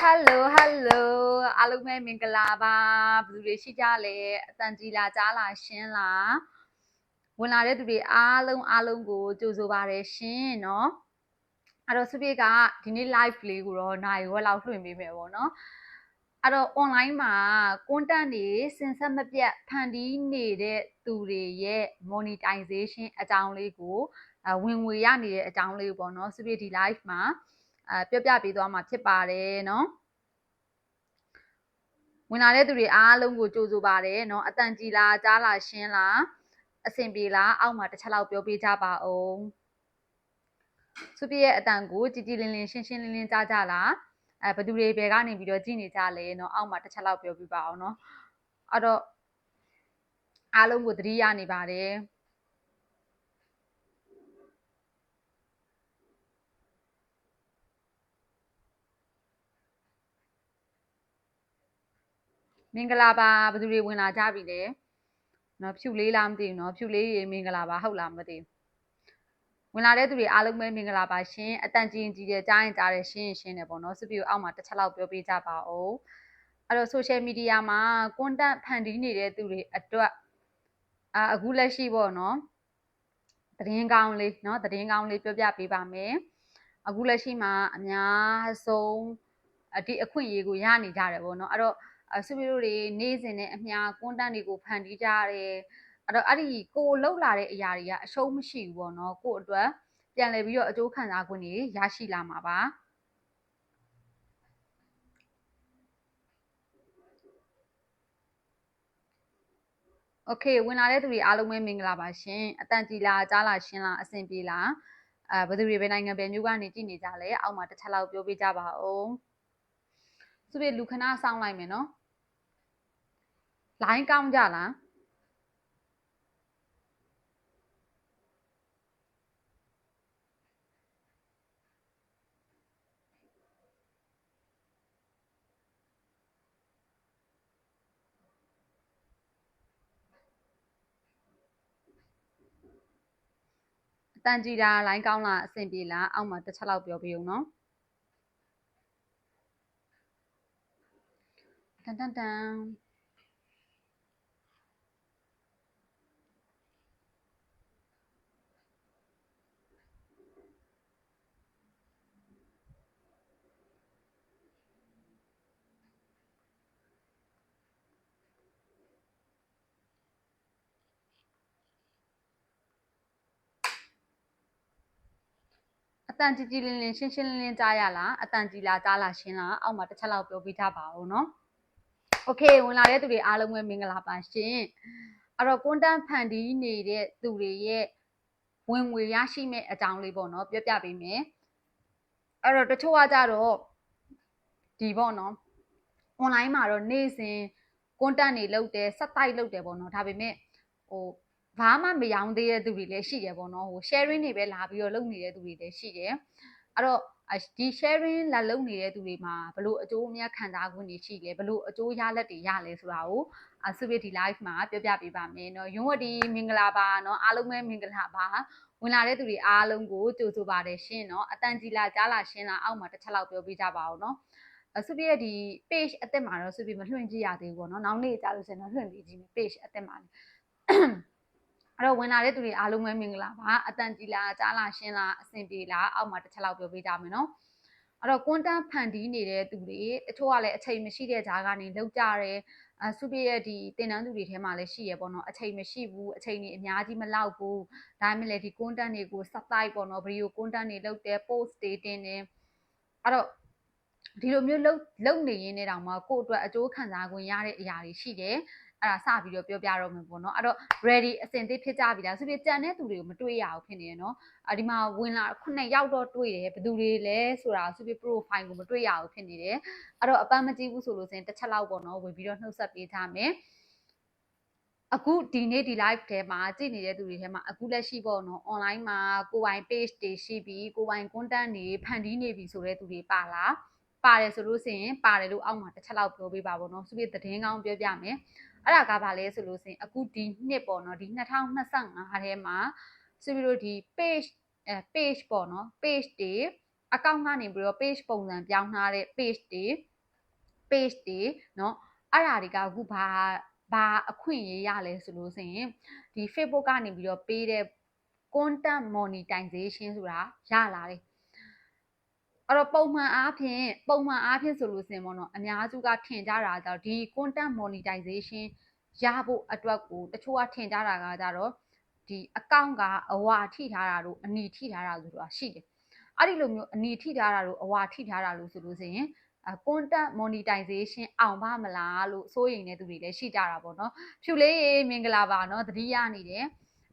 Hello အားလုံးပဲမင်္ဂလာပါဘယ်သူတွေရှိကြလဲအတန်ကြီးလာကြားလာရှင်းလားဝင်လာတဲ့သူတွေအားလုံးကိုကြိုဆိုပါတယ်ရှင်เนาะအဲ့တော့စုပြေကဒီနေ့ live လေးကိုတော့နိုင်ဝက်လောက်လွှင့်ပေးမယ်ပေါ့နော်အဲ့တော့ online မှာ content တွေစင်ဆက်မပြတ်ဖန်တီးနေတဲ့သူတွေရဲ့ monetization အကြောင်းလေးကိုဝင်ငွေရနေတဲ့အကြောင်းလေးကိုပေါ့နော်စုပြေဒီ live မှာပြောပြပေးသွားမှာဖြစ်ပါတယ်เนาะဝင်လာတဲ့သူတွေအားလုံးကိုကြိုဆိုပါတယ်เนาะအတန်ကြီးလားကြားလားရှင်းလားအဆင်ပြေလားအောက်မှာတစ်ချက်လောက်ပြောပေးကြပါဦးစုပြရဲ့အတန်ကိုကြည်ကြည်လင်းလင်းရှင်းရှင်းလင်းလင်းကြားကြလားဘယ်သူတွေဘယ်ကနေပြီးတော့ကြည်နေကြလဲเนาะအောက်မှာတစ်ချက်လောက်ပြောပြပါအောင်เนาะအဲ့တော့အားလုံးကိုသတိရနေပါတယ်မင်္ဂလာပါဘယ်သူတွေဝင်လာကြပြီလဲเนาะဖြူလေးလားမသိဘူးเนาะဖြူလေးရေမင်္ဂလာပါဟုတ်လားမသိဘူးဝင်လာတဲ့သူတွေအားလုံးပဲမင်္ဂလာပါရှင်အတန်ကြီးကြီးတဲ့ကြားရင်ကြားတယ်ရှင်းတယ်ပေါ့နော်စပီကိုအောက်မှာတစ်ချက်လောက်ပြောပေးကြပါဦးအဲ့တော့ social media မှာ content ဖန်တီးနေတဲ့သူတွေအတွက်အခုလက်ရှိပေါ့နော်သတင်းကောင်းလေးเนาะသတင်းကောင်းလေးပြောပြပေးပါမယ်အခုလက်ရှိမှာအများဆုံးဒီအခွင့်အရေးကိုရနေကြတယ်ပေါ့နော်အဲ့တော့စပီတို့တွေနေ့စဉ်နဲ့အမျှ content တွေကိုဖန်တီးကြရတယ်အဲ့တော့အဲ့ဒီကိုလှုပ်လာတဲ့အရာတွေကအရှုံးမရှိဘူးပေါ့နော်ကိုအတွက်ပြန်လည်ပြီးတော့အကျိုးခံစား권တွေရရှိလာမှာပါโอเคဝင်လာတဲ့သူတွေအားလုံးပဲမင်္ဂလာပါရှင်အတန်ကြီးလားကြားလားရှင်းလားအဆင်ပြေလားဘယ်သူတွေပဲနိုင်ငံပဲမျိုးကနေကြည့်နေကြလဲအောက်မှာတစ်ချက်လောက်ပြောပေးကြပါဦးသူတွေလူခဏစောင်းလိုက်မယ်နော်လိုင်းကောင်းကြလားတန်ကြည်တာလိုင်းကောင်းလားအဆင်ပြေလားအောက်မှာတစ်ချက်လောက်ပြောပေးဦးနော်တန်အတန်ကြည်လင်းလင်းရှင်းရှင်းလင်းလင်းကြားရလားအတန်ကြည်လားကြားလားရှင်းလားအောက်မှာတစ်ချက်လောက်ပြောပေးကြပါဦးနော်โอเคဝင်လာတဲ့သူတွေအားလုံးပဲမင်္ဂလာပါရှင်အဲ့တော့ content ဖန်တီးနေတဲ့သူတွေရဲ့ဝင်ငွေရရှိမဲ့အကြောင်းလေးပေါ့နော်ပြောပြပေးမယ်အဲ့တော့တချို့ကကြတော့ဒီပေါ့နော် online မှာတော့နေ့စဉ် content တွေလုပ်တယ်ဆက်တိုက်လုပ်တယ်ပေါ့နော်ဒါပေမဲ့ဟိုဘာမှမရောင်းသေးတဲ့သူတွေလည်းရှိတယ်ပေါ့နော်ဟို sharing တွေပဲလာပြီးတော့လုပ်နေတဲ့သူတွေလည်းရှိတယ်အဲ့တော့ဒီ sharing လာလုပ်နေတဲ့သူတွေမှာဘလို့အကျိုးအမြတ်ခံစား권တွေရှိလဲဘလို့အကျိုးရလက်တွေရလဲဆိုတာကိုစုပြဒီ live မှာပြောပြပေးပါမယ်เนาะရုံးဝတီမင်္ဂလာပါเนาะအားလုံးပဲမင်္ဂလာပါဝင်လာတဲ့သူတွေအားလုံးကိုကြိုဆိုပါတယ်ရှင်เนาะအတန်ကြီးလားကြားလားရှင်းလားအောက်မှာတစ်ချက်လောက်ပြောပြကြပါဦးเนาะစုပြရဲ့ဒီ page အသက်မှာတော့စုပြမလွှင့်ကြည့်ရသေးဘူးပေါ့နော်နောက်နေ့ကြာလို့ဆိုရင်တော့လွှင့်ပြီးကြည့်မယ် page အသက်မှာအဲ့တော့ဝင်လာတဲ့သူတွေအားလုံးပဲမင်္ဂလာပါအတန်ကြီးလားကြားလားရှင်းလားအဆင်ပြေလားအောက်မှာတစ်ချက်လောက်ပြောပေးကြမယ်နော်အဲ့တော့ content ဖန်တီးနေတဲ့သူတွေတချို့ကလည်းအချိန်မရှိတဲ့ကြားကနေလောက်ကြတယ်စုပြရဲ့ဒီတင်တန်းသူတွေထဲမှာလည်းရှိရပေါ့နော်အချိန်မရှိဘူးအချိန်ကြီးအများကြီးမလောက်ဘူးဒါမှမဟုတ်လေဒီ content တွေကို subscribe ပေါ့နော် video content တွေလုပ်တယ် post တွေတင်တယ်အဲ့တော့ဒီလိုမျိုးလုံနေရင်းနဲ့တောင်မှကိုယ့်အတွက်အကျိုးခံစား권ရတဲ့အရာတွေရှိတယ်အဲ့ဒါစပြီးတော့ပြောပြတော့မယ်ပေါ့နော်အဲ့တော့ ready အစင်သစ်ဖြစ်ကြပြီလားဆိုပြီးကြံတဲ့သူတွေကိုမတွေ့ရဘူးဖြစ်နေတယ်နော်ဒီမှာဝင်လာ9ရောက်တော့တွေ့တယ်ဘယ်သူတွေလဲဆိုတာဆိုပြီး profile ကိုမတွေ့ရဘူးဖြစ်နေတယ်အဲ့တော့အပန်းမကြည့်ဘူးဆိုလို့ဆိုရင်တစ်ချက်လောက်ပေါ့နော်ဝင်ပြီးတော့နှုတ်ဆက်ပေးကြမယ်အခုဒီနေ့ဒီ live ထဲမှာကြည့်နေတဲ့သူတွေထဲမှာအခုလက်ရှိပေါ့နော် online မှာကိုပိုင် page တွေရှိပြီးကိုပိုင် content တွေဖန်တီးနေပြီဆိုတဲ့သူတွေပါလားပါတယ်ဆိုလို့ဆိုရင်ပါတယ်လို့အောက်မှာတစ်ချက်လောက်ပြောပေးပါပေါ့နော်ဆိုပြီးသတင်းကောင်းပြောပြမယ်အဲ့ဒါကဘာလဲဆိုလို့ဆိုရင်အခုဒီနှစ်ပေါ့နော်ဒီ2025ထဲမှာဆိုပြီးတော့ဒီ page ပေါ့နော် page တွေ account ကနေပြီးတော့ page ပုံစံပြောင်းထားတဲ့ page တွေเนาะအဲ့ဒါတွေကအခုဘာအခွင့်အရေးရလဲဆိုလို့ဆိုရင်ဒီ Facebook ကနေပြီးတော့ပေးတဲ့ content monetization ဆိုတာရလာတယ်အဲ့တော့ပုံမှန်အားဖြင့်ဆိုလို့စင်ပေါ့နော်အများစုကထင်ကြတာကြောင့်ဒီ content monetization ရဖို့အတွက်ကိုတချို့ကထင်ကြတာကကြတော့ဒီ account ကအဝါထိထားတာတို့အနီထိထားတာဆိုတာရှိတယ်အဲ့ဒီလိုမျိုးအနီထိထားတာတို့အဝါထိထားတာလို့ဆိုလို့စင်ရင်content monetization အောင်ပါမလားလို့စိုးရိမ်နေသူတွေလည်းရှိကြတာပေါ့နော်ဖြူလေးမင်္ဂလာပါနော်သတိရနေတယ်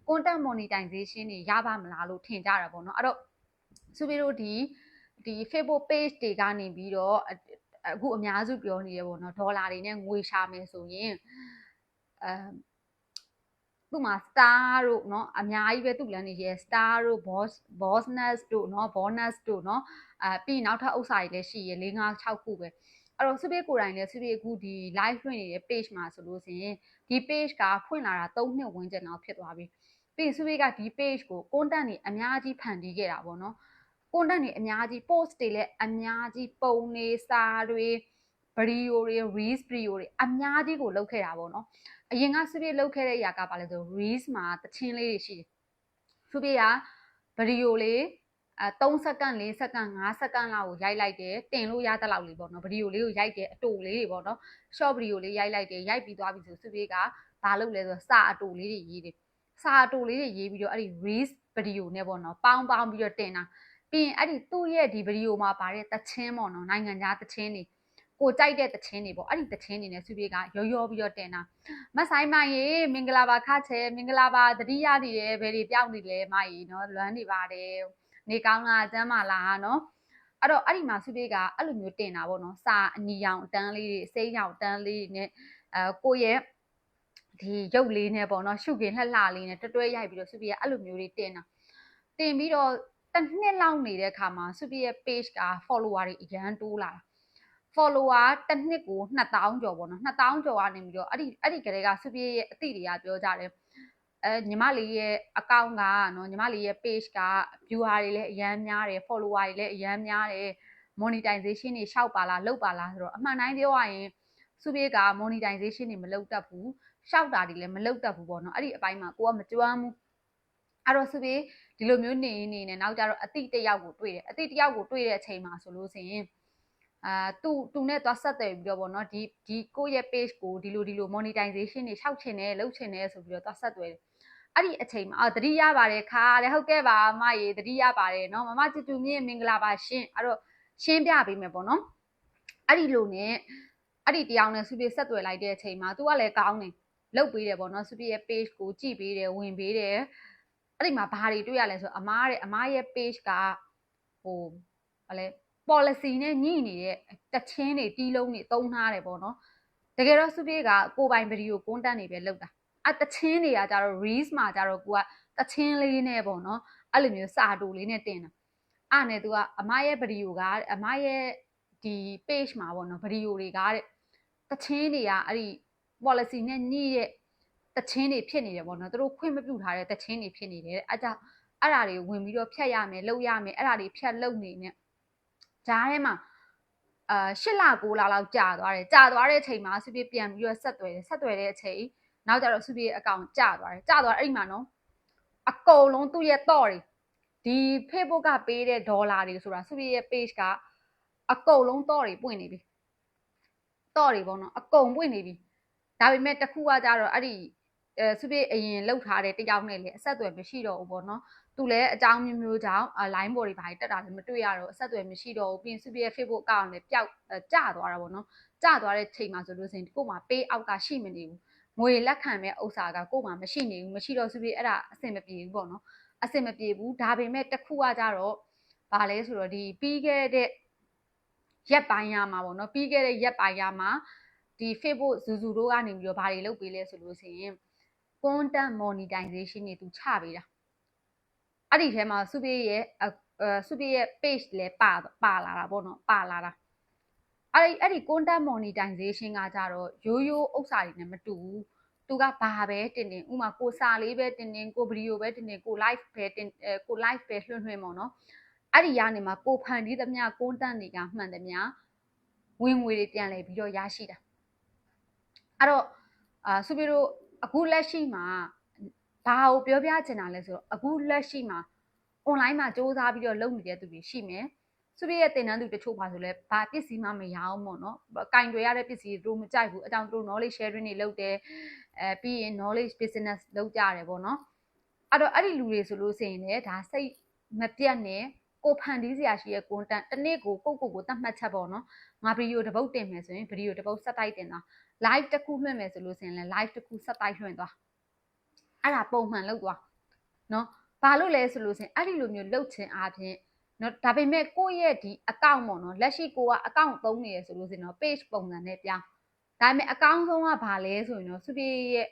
content monetization တွေရပါမလားလို့ထင်ကြတာပေါ့နော်အဲ့တော့စုပြီးတို့ဒီ Facebook page တွေကနေပြီးတော့အခုအများစုပြောနေရပေါ့နော်ဒေါ်လာတွေနဲ့ငွေရှာမယ်ဆိုရင်သူ့မှာ star တို့เนาะအများကြီးပဲသူ့လမ်းနေရဲ star တို့ bonus တို့เนาะ bonus တို့เนาะပြီးနောက်ထပ်ဥစ္စာတွေလည်းရှိရ4 5 6ခုပဲအဲ့တော့စုပြေကိုယ်တိုင်လည်းစုပြေအခုဒီ live လွှင့်နေတဲ့ page မှာဆိုလို့ဆိုရင်ဒီ page ကဖွင့်လာတာ3နှစ်ဝန်းကျင်လောက်ဖြစ်သွားပြီပြီးစုပြေကဒီ page ကို content တွေအများကြီးဖန်တီးခဲ့တာပေါ့နော် content တွေအများကြီး post တွေလည်းအများကြီးပုံတွေစာတွေ video တွေ reels video တွေအများကြီးကိုလုပ်ခဲ့တာပေါ့နော်အရင်ကစုပြေလုပ်ခဲ့တဲ့အရာကဘာလဲဆို reels မှာတချင်းလေးတွေရှိတယ်စုပြေက video လေး3စက္ကန့်4စက္ကန့်5စက္ကန့်လောက်ကိုရိုက်လိုက်တယ်တင်လို့ရတဲ့လောက်လေးပေါ့နော် video လေးကိုရိုက်တယ်အတူလေးတွေပေါ့နော် short video လေးရိုက်လိုက်တယ်ရိုက်ပြီးသွားပြီဆိုစုပြေကဘာလုပ်လဲဆိုစာအတူလေးတွေရေးတယ်စာအတူလေးတွေရေးပြီးတော့အဲ့ဒီ reels video နဲ့ပေါ့နော်ပေါင်းပြီးတော့တင်တာပြီးရင်အဲ့ဒီသူ့ရဲ့ဒီဗီဒီယိုမှာပါတဲ့တချင်းပေါ့နော်နိုင်ငံခြားတချင်းတွေကိုကြိုက်တဲ့တချင်းတွေပေါ့အဲ့ဒီတချင်းတွေနဲ့စုပြေကရောပြီးတော့တင်တာမဆိုင်မရေမင်္ဂလာပါခချဲမင်္ဂလာပါတတိယနေတယ်ဘယ်တွေပြောင်းနေလဲမကြီးနော်လွမ်းနေပါတယ်နေကောင်းလားကျမ်းမာလားနော်အဲ့တော့အဲ့ဒီမှာစုပြေကအဲ့လိုမျိုးတင်တာပေါ့နော်စာအနီရောင်အတန်းလေးတွေစိမ်းရောင်အတန်းလေးတွေနဲ့ကိုရဲ့ဒီရုပ်လေးနဲ့ပေါ့နော်ရှုခင်လှလှလေးနဲ့တွဲရိုက်ပြီးတော့စုပြေကအဲ့လိုမျိုးတွေတင်တာတင်ပြီးတော့တစ်နှစ်လောက်နေတဲ့အခါမှာစုပြရဲ့ page က follower တွေအရန်တိုးလာတာ follower တစ်နှစ်ကို2000ကျော်ပေါ့နော်2000ကျော်ကနေပြီးတော့အဲ့ဒီကလေးကစုပြရဲ့အတိတွေကပြောကြတယ်ညီမလေးရဲ့ account ကနော်ညီမလေးရဲ့ page က viewer တွေလည်းအရန်များတယ် follower တွေလည်းအရန်များတယ် monetization တွေရှောက်ပါလားလုပ်ပါလားဆိုတော့အမှန်တိုင်းပြောရရင်စုပြက monetization တွေမလုပ်တတ်ဘူးရှောက်တာတွေလည်းမလုပ်တတ်ဘူးပေါ့နော်အဲ့ဒီအပိုင်းမှာကိုကမကြွမ်းဘူးအဲ့တော့စုပြေဒီလိုမျိုးနေနေနောက်ကြတော့အတိတယောက်ကိုတွေ့တယ်အတိတယောက်ကိုတွေ့တဲ့အချိန်မှာဆိုလို့ဆိုရင်သူနဲ့သွားဆက်တယ်ပြီးတော့ဗောနော်ဒီကိုယ့်ရဲ့ page ကိုဒီလို monetization တွေရှောက်ချင်တယ်လုပ်ချင်တယ်ဆိုပြီးတော့သွားဆက်တယ်အဲ့ဒီအချိန်မှာသတိရပါတယ်ခါတဲ့ဟုတ်ကဲ့ပါမရေသတိရပါတယ်เนาะမမကျူမြင့်မင်္ဂလာပါရှင်အဲ့တော့ရှင်းပြပေးမယ်ပေါ့နော်အဲ့ဒီလိုနဲ့အဲ့ဒီတယောက်နဲ့စုပြေဆက်သွယ်လိုက်တဲ့အချိန်မှာ तू ကလည်းကောင်းတယ်လုပ်ပေးတယ်ပေါ့နော်စုပြေရဲ့ page ကိုကြည့်ပေးတယ်ဝင်ပေးတယ်အဲ့ဒီမှာဘာတွေတွေ့ရလဲဆိုအမားရဲ့ page ကဘာလဲ policy နဲ့ညှိနေတဲ့တချင်းတွေတီးလုံးတွေသုံးထားတယ်ပေါ့နော်တကယ်တော့စုပြေကကိုပိုင်ဗီဒီယို content တွေပဲလုပ်တာတချင်းတွေကကြတော့ reels မှာကြတော့ကိုကတချင်းလေးနဲ့ပေါ့နော်အဲ့လိုမျိုးစာတူလေးနဲ့တင်တာအဲ့နဲ့ तू ကအမရဲ့ဗီဒီယိုကအမရဲ့ဒီ page မှာပေါ့နော်ဗီဒီယိုတွေကတဲ့တချင်းတွေကအဲ့ဒီ policy နဲ့ညှိတဲ့တချင်းတွေဖြစ်နေတယ်ပေါ့နော်သူတို့ခွင့်မပြုထားတဲ့တချင်းတွေဖြစ်နေတယ်အဲ့ကြောင့်အဲ့ဒါတွေဝင်ပြီးတော့ဖြတ်ရမယ်လုပ်ရမယ်အဲ့ဒါတွေဖြတ်လုပ်နေနဲ့ဂျားထဲမှာ8လ9လလောက်ကြာသွားတဲ့အချိန်မှာစုပြေပြန်ပြီးတော့ဆက်သွယ်တဲ့အချိန်နောက်ကျတော့စုပြေအကောင့်ကြာသွားအဲ့ဒီမှာနော်အကုန်လုံးသူ့ရဲ့တော့တွေဒီ Facebook ကပေးတဲ့ဒေါ်လာတွေဆိုတာစုပြေရဲ့ page ကအကုန်လုံးတော့တွေပွင့်နေပြီတော့တွေပေါ့နော်အကုန်ပွင့်နေပြီဒါပေမဲ့တခုကကြတော့အဲ့ဒီစုပြေအရင်လောက်ထားတဲ့တယောက်နဲ့လေအဆက်အသွယ်မရှိတော့ဘူးပေါ့နော်သူလည်းအကြောင်းမျိုးကြောင့် line ပေါ်တွေဘာတွေတက်တာလည်းမတွေ့ရတော့အဆက်အသွယ်မရှိတော့ဘူးပြီးရင်စုပြေရဲ့ Facebook အကောင့်လည်းပျောက်ကျသွားတာပေါ့နော်ကျသွားတဲ့ချိန်မှာဆိုလို့ဆိုရင်ကို့မှာ pay out ကရှိမနေဘူးငွေလက်ခံမဲ့ဥစ္စာကကို့မှာမရှိနေဘူးမရှိတော့စုပြေအဲ့ဒါအဆင်မပြေဘူးပေါ့နော်အဆင်မပြေဘူးဒါပေမဲ့တခုကကြတော့ဘာလဲဆိုတော့ဒီပြီးခဲ့တဲ့ရက်ပိုင်းရမှာပေါ့နော်ပြီးခဲ့တဲ့ရက်ပိုင်းရမှာဒီ Facebook ဇူဇူတို့ကနေပြီးတော့ဘာတွေလုပ်ပေးလဲဆိုလို့ဆိုရင် content monetization တွေသူချပေးတာအဲ့ဒီထဲမှာစုပြေရဲ့ page လဲပါလာတာပေါ့နော်ပါလာတာအဲ့ဒီ content monetization ကကြတော့ရိုးဥစ္စာတွေနဲ့မတူဘူးသူကဘာပဲတင်ဥမာကိုစာလေးပဲတင်ကိုဗီဒီယိုပဲတင်ကို live ပဲတင်ကို live ပဲလွှင့်ပေါ့နော် အဲ့ဒီရနေမှာကိုဖန်တီးသမျှကွန်တန့်တွေကမှန်သမျှဝင်ငွေတွေပြန်လဲပြီးတော့ရရှိတာအဲ့တော့ဆူပီတို့အခုလက်ရှိမှာဘာကိုပြောပြချင်တာလဲဆိုတော့အခုလက်ရှိမှာ online မှာစူးစမ်းပြီးတော့လုပ်နေတဲ့သူတွေရှိမယ်ဆူပီရဲ့တင်တန်းသူတချို့ပါဆိုလဲဘာပစ္စည်းမှမရအောင်ပေါ့နော်ကင်တွေရတဲ့ပစ္စည်းတွေတို့မကြိုက်ဘူးအကြောင်းတို့ knowledge sharing တွေလုပ်တယ်ပြီးရင် knowledge business လုပ်ကြရတယ်ပေါ့နော်အဲ့တော့အဲ့ဒီလူတွေဆိုလို့ဆိုရင်လည်းဒါစိတ်မပြတ်နဲ့ကိုဖန်တီးစရာရှိတဲ့ content တစ်နေ့ကိုသတ်မှတ်ချက်ပေါ့နော်ငါဗီဒီယိုတစ်ပုတ်တင်မယ်ဆိုရင်ဗီဒီယိုတစ်ပုတ်ဆက်တိုက်တင်သွား live တစ်ခုလွှင့်မယ်ဆိုလို့ဆိုရင်လည်း live တစ်ခုဆက်တိုက်လွှင့်သွားအဲ့ဒါပုံမှန်လုပ်သွားနော်ဘာလို့လဲဆိုလို့ဆိုရင်အဲ့ဒီလိုမျိုးလုပ်ချင်အားဖြင့်နော်ဒါပေမဲ့ကိုယ့်ရဲ့ဒီ account ပေါ့နော်လက်ရှိကိုက account သုံးနေရဆိုလို့ဆိုရင်တော့ page ပုံစံနဲ့ပြောင်းဒါပေမဲ့အကောင်းဆုံးကဘာလဲဆိုရင်တော့စုပြေရဲ့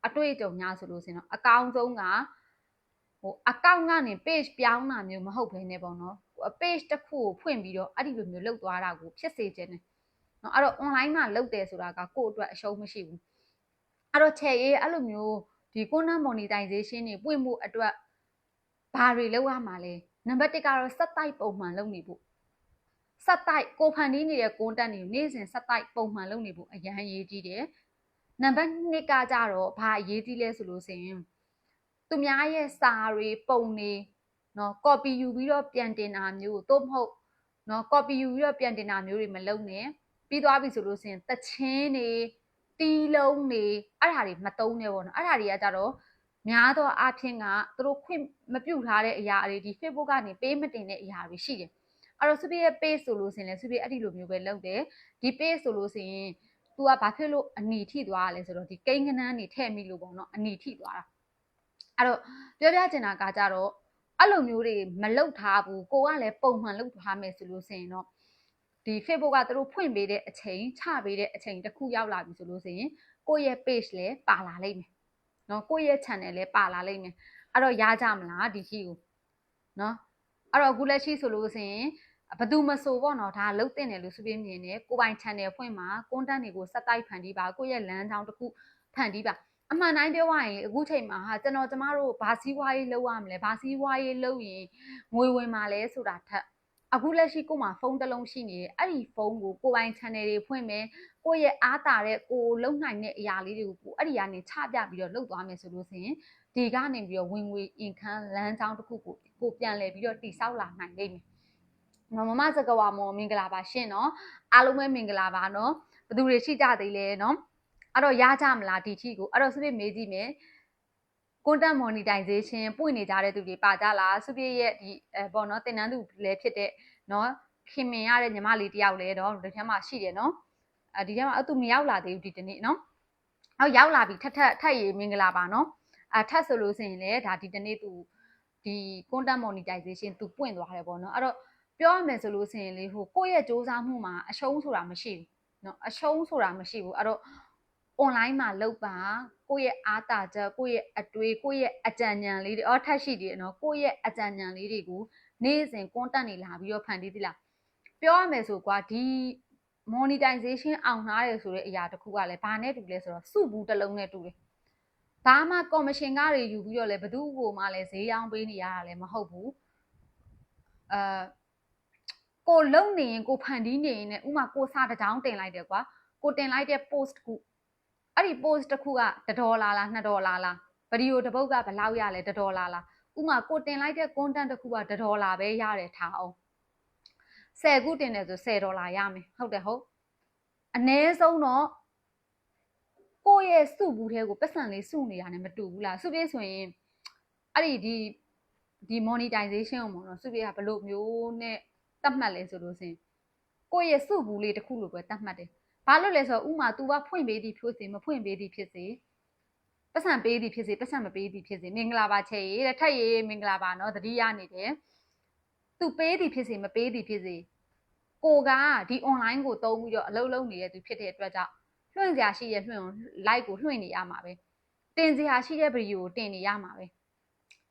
အတွေ့အကြုံများဆိုလို့ဆိုရင်တော့အကောင်းဆုံးကaccount ကနေ page ပြောင်းတာမျိုးမဟုတ်ဘဲနဲ့ပေါ့နော် page တစ်ခုကိုဖွင့်ပြီးတော့အဲ့ဒီလိုမျိုးလုပ်သွားတာကိုဖြစ်စေခြင်းနဲ့နော်အဲ့တော့ online မှာလုပ်တယ်ဆိုတာကကိုယ့်အတွက်အရှုံးမရှိဘူးအဲ့တော့ ချဲရေးအဲ့လိုမျိုးဒီ content monetization တွေပွင့်ဖို့အတွက်ဘာတွေလုပ်ရမှာလဲနံပါတ်1ကတော့စက်တိုက်ပုံမှန်လုပ်နေဖို့စက်တိုက်ကိုဖန်တီးနေတဲ့ content တွေကိုနေ့စဉ်စက်တိုက်ပုံမှန်လုပ်နေဖို့အရန်ရေးကြီးတယ်နံပါတ်2ကကြတော့ဘာအရေးကြီးလဲဆိုလို့ဆိုရင်သူများရဲ့စာတွေပုံတွေနော် copy ယူပြီးတော့ပြန်တင်တာမျိုးသို့မဟုတ်နော် copy ယူပြီးတော့ပြန်တင်တာမျိုးတွေမလုပ်နဲ့ပြီးသွားပြီဆိုလို့ဆိုရင်တချင်းတွေတီးလုံးတွေအဲ့ဒါတွေမတုံးနဲ့ပေါ့နော်အဲ့ဒါတွေကကြတော့များသောအားဖြင့်ကသူတို့ခွင့်မပြုထားတဲ့အရာတွေဒီ Facebook ကနေပေးမတင်တဲ့အရာတွေရှိတယ်အဲ့တော့စုပြေရဲ့ page ဆိုလို့ဆိုရင်လည်းစုပြေအဲ့ဒီလိုမျိုးပဲလုပ်တယ်ဒီ page ဆိုလို့ဆိုရင် तू ကဘာဖြစ်လို့အနီထိသွားလဲဆိုတော့ဒီကိန်းကနန်းနေထည့်မိလို့ပေါ့နော်အနီထိသွားတာအဲ့တော့ပြောပြချင်တာကကြတော့အဲ့လိုမျိုးတွေမလုပ်ထားဘူးကိုကလည်းပုံမှန်လုပ်ထားမယ်ဆိုလို့ဆိုရင်တော့ဒီ Facebook ကသူတို့ဖွင့်ပေးတဲ့အချိန်ချပေးတဲ့အချိန်တစ်ခုရောက်လာပြီဆိုလို့ဆိုရင်ကိုယ့်ရဲ့ page လည်းပါလာလိမ့်မယ်နော်ကိုယ့်ရဲ့ channel လည်းပါလာလိမ့်မယ်အဲ့တော့ရကြမလားဒီရှိကိုနော်အဲ့တော့အခုလက်ရှိဆိုလို့ဆိုရင်ဘယ်သူမဆိုပေါ့နော်ဒါလုတ်တင်တယ်လို့ဆိုပြီးမြင်တယ်ကိုပိုင် channel ဖွင့်မှာ content တွေကိုစက်တိုက်ဖန်တီးပါကိုယ့်ရဲ့လမ်းကြောင်းတစ်ခုဖန်တီးပါအမှန်တိုင်းပြောရရင်အခုချိန်မှာဟာကျမတို့ဘာစီးပွားရေးလုပ်ရမလဲဘာစီးပွားရေးလုပ်ရင်ငွေဝင်မှာလဲဆိုတာထက်အခုလက်ရှိကိုမှဖုန်းတစ်လုံးရှိနေတယ်အဲ့ဒီဖုန်းကိုကိုပိုင် channel တွေဖွင့်မယ်ကိုရဲ့အားတာတဲ့ကိုလုံနိုင်တဲ့အရာလေးတွေကိုအဲ့ဒီကနေချပြပြီးတော့လုပ်သွားမယ်ဆိုလို့ဆိုရင်ဒီကနေပြီးတော့ဝင်ငွေ income လမ်းကြောင်းတစ်ခုကိုပြန်လဲပြီးတော့တိဆောက်လာနိုင်လိမ့်မယ်မမစကဝါမောမင်္ဂလာပါရှင်နော်အားလုံးပဲမင်္ဂလာပါနော်ဘယ်သူတွေရှိကြသေးလဲနော်အဲ့တော့ရကြမလားဒီချီကိုအဲ့တော့စုပြမေးကြည့်မယ် content monetization ပွင့်နေကြတဲ့သူတွေပါကြလားစုပြရဲ့ဒီပေါ့နော်တင်နန်းသူလည်းဖြစ်တဲ့နော်ခင်မင်ရတဲ့ညီမလေးတယောက်လဲတော့ဒီထဲမှာရှိတယ်နော်ဒီထဲမှာသူမရောက်လာသေးဘူးဒီတနေ့နော်အော်ရောက်လာပြီထက်ရေးမင်္ဂလာပါနော်ထက်ဆိုလို့ဆိုရင်လည်းဒါဒီတနေ့သူဒီ content monetization သူပွင့်သွားတယ်ပေါ့နော်အဲ့တော့ပြောရမယ်ဆိုလို့ဆိုရင်လေဟိုကိုယ့်ရဲ့စူးစမ်းမှုမှာအရှုံးဆိုတာမရှိဘူးเนาะအရှုံးဆိုတာမရှိဘူးအဲ့တော့ online မှာလုပ်ပါကိုယ့်ရဲ့အားတာချက်ကိုယ့်ရဲ့အတွေးကိုယ့်ရဲ့အကြံဉာဏ်လေးတွေထပ်ရှိတယ်เนาะကိုယ့်ရဲ့အကြံဉာဏ်လေးတွေကိုနေ့စဉ် content တွေလာပြီးတော့ဖန်တီးသလားပြောရမယ်ဆိုကွာဒီ monetization အောင်နာတယ်ဆိုတဲ့အရာတစ်ခုကလည်းဘာနဲ့တူလဲဆိုတော့စုဘူးတစ်လုံးနဲ့တူတယ်ဘာမှ commission ကတွေယူပြီးတော့လည်းဘသူ့ကိုမှလည်းဈေးရောင်းပေးနေရတာလည်းမဟုတ်ဘူးကိုလုံနေရင်ကိုဖန်တီးနေရင်ဥမာကိုစာတစ်ကြောင်းတင်လိုက်တယ်ကွာကိုတင်လိုက်တဲ့ post တစ်ခုအဲ့ဒီ post တစ်ခုက$လား$2လားဗီဒီယိုတစ်ပုဒ်ကဘယ်လောက်ရလဲ$လားဥမာကိုတင်လိုက်တဲ့ content တစ်ခုက$ပဲရတယ်ထားအောင်10ခုတင်တယ်ဆို$ရမယ်ဟုတ်တယ်ဟုတ်အနည်းဆုံးတော့ကိုယ့်ရဲ့စုဘူးထဲကိုပတ်စံလေးစုနေတာနဲ့မတူဘူးလားစုပြေးဆိုရင်အဲ့ဒီ monetization ကိုပေါ့နော်စုပြေးကဘယ်လိုမျိုးနဲ့တတ်မှတ်လဲဆိုလို့ဆိုရင်ကိုယ့်ရဲ့စုဘူးလေးတစ်ခုလိုပဲတတ်မှတ်တယ်ဘာလို့လဲဆိုတော့ဥမာ तू ကဖွင့်ပေးသည်ဖြစ်စေမဖွင့်ပေးသည်ဖြစ်စေပတ်စံပေးသည်ဖြစ်စေပတ်စံမပေးသည်ဖြစ်စေမင်္ဂလာပါချေရေးတဲ့ထက်ရေးမင်္ဂလာပါနော်တတိယနေတယ် तू ပေးသည်ဖြစ်စေမပေးသည်ဖြစ်စေကိုကဒီ online ကိုသုံးပြီးတော့အလုပ်လုပ်နေတဲ့သူဖြစ်တဲ့အတွက်ကြောင့်လွှင့်စရာရှိရဲ့လွှင့် like ကိုလွှင့်နေရမှာပဲတင်စရာရှိတဲ့ဗီဒီယိုကိုတင်နေရမှာပဲ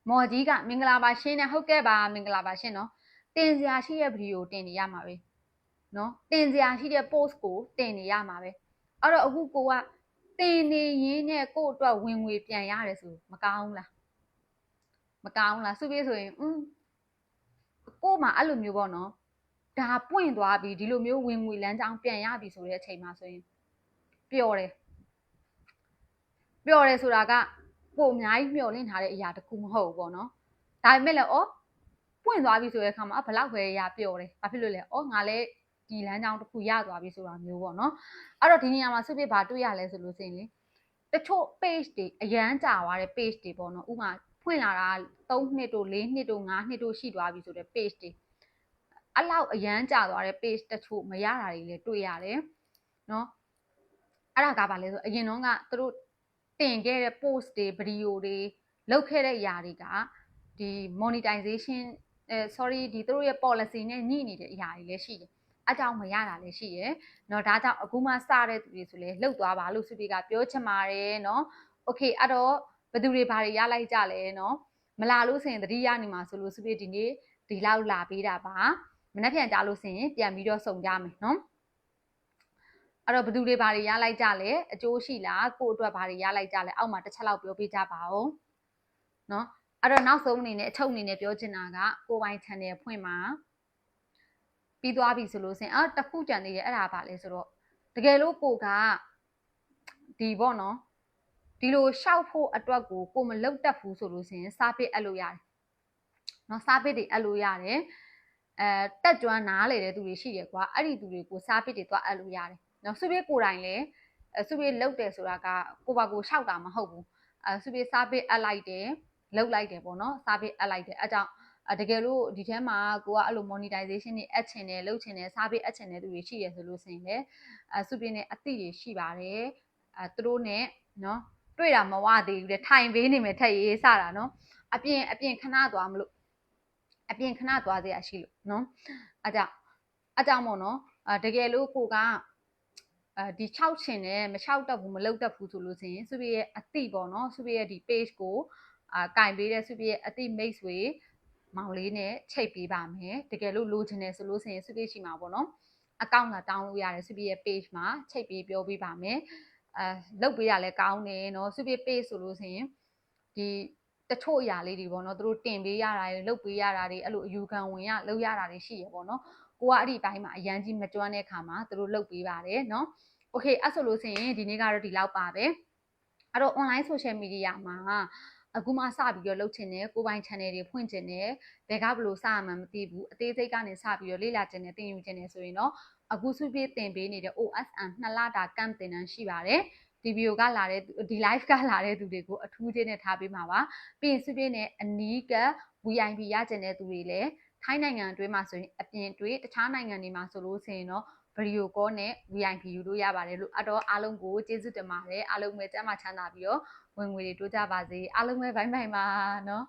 မော်ကြီးကမင်္ဂလာပါရှင်းနဲ့ဟုတ်ကဲ့ပါမင်္ဂလာပါရှင်းနော်တင်စရာရှိတဲ့ဗီဒီယိုတင်နေရမှာပဲနော်တင်စရာရှိတဲ့ post ကိုတင်နေရမှာပဲအဲ့တော့အခုကိုကတင်နေရင်းနဲ့ကို့အတွက်ဝင်ငွေပြန်ရတယ်ဆိုမကောင်းလားမကောင်းလားစုပြေးဆိုရင် ကို့မှာအဲ့လိုမျိုးပေါ့နော်ဒါပွင့်သွားပြီဒီလိုမျိုးဝင်ငွေလမ်းကြောင်းပြန်ရပြီဆိုတဲ့အချိန်မှာဆိုရင်ပျော်တယ်ဆိုတာကကိုအများကြီးမျှော်လင့်ထားတဲ့အရာတခုမဟုတ်ဘူးပေါ့နော်ဒါပေမဲ့လည်းပွင့်သွားပြီဆိုတဲ့အခါမှာဘလောက်ပဲရပျော်တယ်ဘာဖြစ်လို့လဲငါလည်းဒီလမ်းကြောင်းတစ်ခုရသွားပြီဆိုတာမျိုးပေါ့နော်အဲ့တော့ဒီနေရာမှာစုပြဘာတွေ့ရလဲဆိုလို့ရှိရင်လေတချို့ page တွေအရန်ကြာသွားတဲ့ page တွေပေါ့နော်ဥပမာဖွင့်လာတာ3နှစ်တို့4နှစ်တို့5နှစ်တို့ရှိသွားပြီဆိုတဲ့ page တွေအဲ့လောက်အရန်ကြာသွားတဲ့ page တချို့မရတာတွေလည်းတွေ့ရတယ်နော်အဲ့ဒါကဘာလဲဆိုအရင်တော့ကသူတို့တင်ခဲ့တဲ့ post တွေ video တွေလုပ်ခဲ့တဲ့အရာတွေကဒီ monetization sorry ဒီသူတို့ရဲ့ policy နဲ့ညှိနေတဲ့အရာတွေလည်းရှိတယ်အကြောင်းမရတာလည်းရှိရယ်เนาะဒါကြောင့်အခုမှစတဲ့သူတွေဆိုလဲလှုပ်သွားပါလို့စုတွေကပြောချင်ပါတယ်เนาะโอเคအဲ့တော့ဘယ်သူတွေဘာတွေရလိုက်ကြလဲเนาะမလာလို့ဆိုရင်တတိယနေမှာဆိုလို့စုတွေဒီနေ့ဒီလောက်လာပေးတာပါမနေ့ပြန်ကြလို့ဆိုရင်ပြန်ပြီးတော့စုံကြမယ်เนาะအဲ့တော့ဘယ်သူတွေဘာတွေရလိုက်ကြလဲအကျိုးရှိလားကို့အတွက်ဘာတွေရလိုက်ကြလဲအောက်မှာတစ်ချက်လောက်ပြောပေးကြပါဦးเนาะအဲ့တော့နောက်ဆုံးအနေနဲ့အချုပ်အနေနဲ့ပြောချင်တာကကိုပိုင် channel ဖွင့်မှာပြီးသွားပြီဆိုလို့ရှင်တခုကြံသေးတယ်အဲ့ဒါပါလဲဆိုတော့တကယ်လို့ကိုကဒီပေါ့နော်ဒီလိုရှောက်ဖို့အတွက်ကိုမလုတ်တက်ဘူးဆိုလို့ရှင်စာပစ်အပ်လို့ရတယ်နော်စာပစ်တွေအပ်လို့ရတယ်တက်ကျွမ်းနားလေတဲ့သူတွေရှိတယ်ကွာအဲ့ဒီသူတွေကိုစာပစ်တွေသွားအပ်လို့ရတယ်နော်စုပြေကိုယ်တိုင်လည်းစုပြေလုတ်တယ်ဆိုတာကကိုပါကိုရှောက်တာမဟုတ်ဘူးစုပြေစာပစ်အပ်လိုက်တယ်လုတ်လိုက်တယ်ပေါ့နော်စာပစ်အပ်လိုက်တယ်အဲကြောင့်တကယ်လို့ဒီထဲမှာကိုကအဲ့လို monetization တွေအပ်ချင်တယ်လုပ်ချင်တယ်စာပေအပ်ချင်တဲ့သူတွေရှိရဆိုလို့ဆိုရင်လည်းစုပြင်းနဲ့အသိတွေရှိပါတယ်သူတို့နဲ့နော်တွေ့တာမဝသေးဘူးလေထိုင်ပေးနေမယ်ထက်ရေးစတာနော်အပြင်ခဏသွားမလို့အပြင်ခဏသွားစရာရှိလို့နော်အကြောင်းမို့နော်တကယ်လို့ကိုကဒီ6ချင်တယ်မ6တက်ဘူးမလုပ်တတ်ဘူးဆိုလို့ဆိုရင်စုပြရဲ့အသိပေါ့နော်စုပြရဲ့ဒီ page ကိုကင်ပေးတဲ့စုပြရဲ့အသိမိတ်ဆွေမောင်လေးနဲ့ချိတ်ပေးပါမယ်တကယ်လို့လိုချင်တယ်ဆိုလို့ဆိုရင်စုပြရှိမှာပေါ့နော်အကောင့်လာတောင်းလို့ရတယ်စုပြရဲ့ page မှာချိတ်ပေးပြောပေးပါမယ်လုပ်ပေးရလဲကောင်းတယ်နော်စုပြ page ဆိုလို့ဆိုရင်ဒီတချို့အရာလေးတွေပေါ့နော်သူတို့တင်ပေးရတာတွေလုပ်ပေးရတာတွေအဲ့လိုအယူခံဝင်ရလုပ်ရတာတွေရှိရပေါ့နော်ကိုကအဲ့ဒီဘိုင်းမှာအရန်ကြီးမကျွမ်းတဲ့အခါမှာသူတို့လုပ်ပေးပါတယ်နော်โอเคအဲ့ဆိုလို့ဆိုရင်ဒီနေ့ကတော့ဒီလောက်ပါပဲအဲ့တော့ online social media မှာအခုမှစပြီးတော့လုပ်ချင်တယ်ကိုပိုင် channel တွေဖွင့်ချင်တယ်ဘယ်ကဘလို့စရမှန်းမသိဘူးအသေးစိတ်ကနေစပြီးတော့လေ့လာချင်တယ်သင်ယူချင်တယ်ဆိုရင်တော့အခုစုပြသင်ပေးနေတဲ့ OSM 2 လတာ camp သင်တန်းရှိပါတယ်ဒီဗီဒီယိုကလာတဲ့ဒီ live ကလာတဲ့သူတွေကိုအထူးချင်းနဲ့ထားပေးမှာပါပြီးရင်စုပြနဲ့အနီးက VIP ရချင်တဲ့သူတွေလည်းထိုင်းနိုင်ငံအတွင်းမှာဆိုရင်အပြင်တွေတခြားနိုင်ငံတွေမှာဆိုလို့ဆိုရင်တော့ဗီဒီယိုကောနဲ့ VIP ယူလို့ရပါတယ်လို့အဲ့တော့အားလုံးကိုကျေးဇူးတင်ပါတယ်အားလုံးပဲကျမ်းမာချမ်းသာပြီးတော့ဝင်ငွေတွေတိုးကြပါစေအားလုံးပဲဘိုင်းဘိုင်းပါနော်